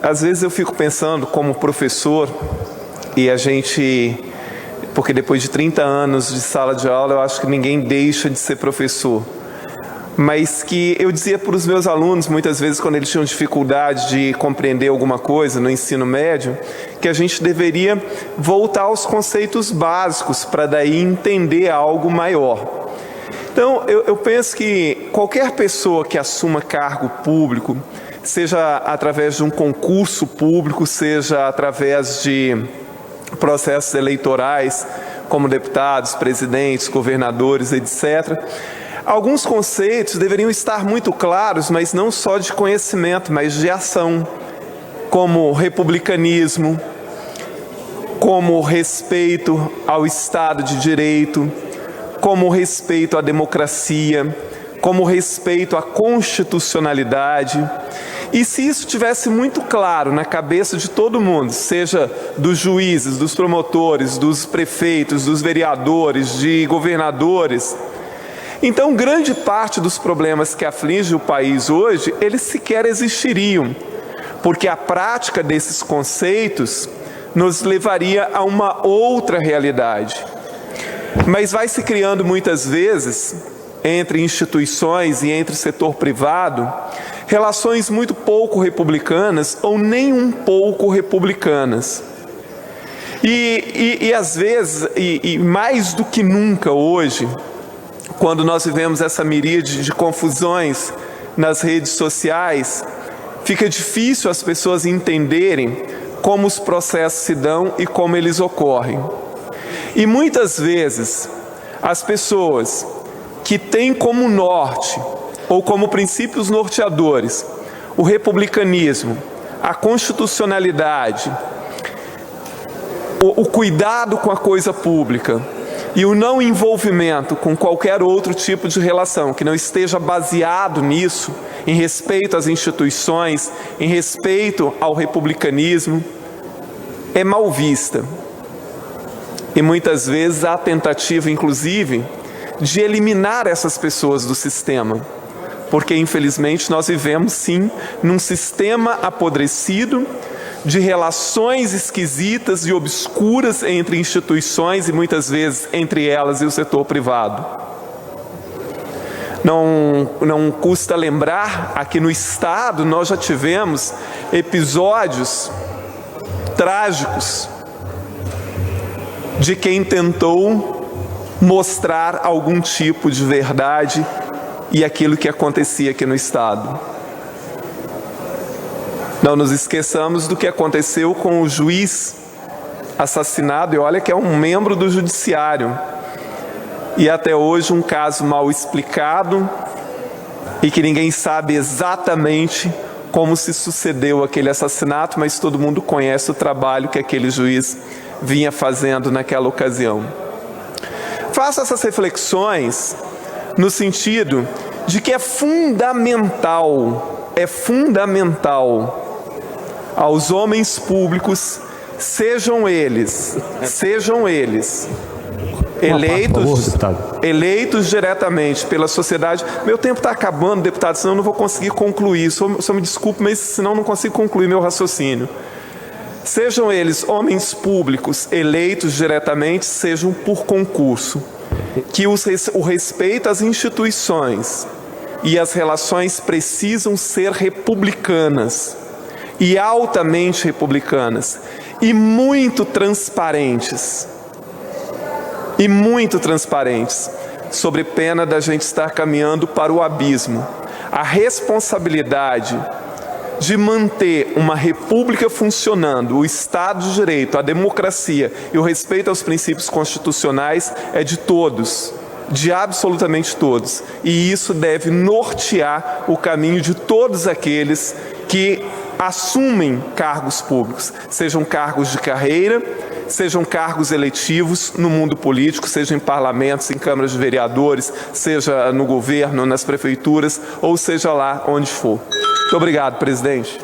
Às vezes eu fico pensando como professor, e a gente, porque depois de 30 anos de sala de aula, eu acho que ninguém deixa de ser professor. Mas que eu dizia para os meus alunos, muitas vezes quando eles tinham dificuldade de compreender alguma coisa no ensino médio, que a gente deveria voltar aos conceitos básicos para daí entender algo maior. Então, eu penso que qualquer pessoa que assuma cargo público, seja através de um concurso público, seja através de processos eleitorais, como deputados, presidentes, governadores, etc., alguns conceitos deveriam estar muito claros, mas não só de conhecimento, mas de ação, como republicanismo, como respeito ao Estado de Direito, como respeito à democracia, como respeito à constitucionalidade. E se isso tivesse muito claro na cabeça de todo mundo, seja dos juízes, dos promotores, dos prefeitos, dos vereadores, de governadores, então grande parte dos problemas que afligem o país hoje, eles sequer existiriam, porque a prática desses conceitos nos levaria a uma outra realidade. Mas vai se criando muitas vezes, entre instituições e entre o setor privado, relações muito pouco republicanas ou nem um pouco republicanas. E às vezes, e mais do que nunca hoje, quando nós vivemos essa miríade de confusões nas redes sociais, fica difícil as pessoas entenderem como os processos se dão e como eles ocorrem. E muitas vezes, as pessoas que têm como norte, ou como princípios norteadores, o republicanismo, a constitucionalidade, o cuidado com a coisa pública e o não envolvimento com qualquer outro tipo de relação que não esteja baseado nisso, em respeito às instituições, em respeito ao republicanismo, é mal vista. E muitas vezes há tentativa, inclusive, de eliminar essas pessoas do sistema. Porque, infelizmente, nós vivemos, sim, num sistema apodrecido, de relações esquisitas e obscuras entre instituições e, muitas vezes, entre elas e o setor privado. Não custa lembrar, aqui no Estado, nós já tivemos episódios trágicos de quem tentou mostrar algum tipo de verdade e aquilo que acontecia aqui no Estado. Não nos esqueçamos do que aconteceu com o juiz assassinado, e olha que é um membro do judiciário. E até hoje um caso mal explicado e que ninguém sabe exatamente como se sucedeu aquele assassinato, mas todo mundo conhece o trabalho que aquele juiz vinha fazendo naquela ocasião. Faço essas reflexões no sentido de que é fundamental aos homens públicos, sejam eles eleitos diretamente pela sociedade. Meu tempo está acabando, deputado, senão eu não vou conseguir concluir. Só me desculpe, mas senão não consigo concluir meu raciocínio. Sejam eles homens públicos eleitos diretamente, sejam por concurso, que o respeito às instituições e as relações precisam ser republicanas e altamente republicanas e muito transparentes. Sobre pena da gente estar caminhando para o abismo. A responsabilidade de manter uma república funcionando, o Estado de Direito, a democracia e o respeito aos princípios constitucionais é de todos, de absolutamente todos. E isso deve nortear o caminho de todos aqueles que assumem cargos públicos, sejam cargos de carreira, sejam cargos eletivos no mundo político, seja em parlamentos, em câmaras de vereadores, seja no governo, nas prefeituras, ou seja lá onde for. Muito obrigado, presidente.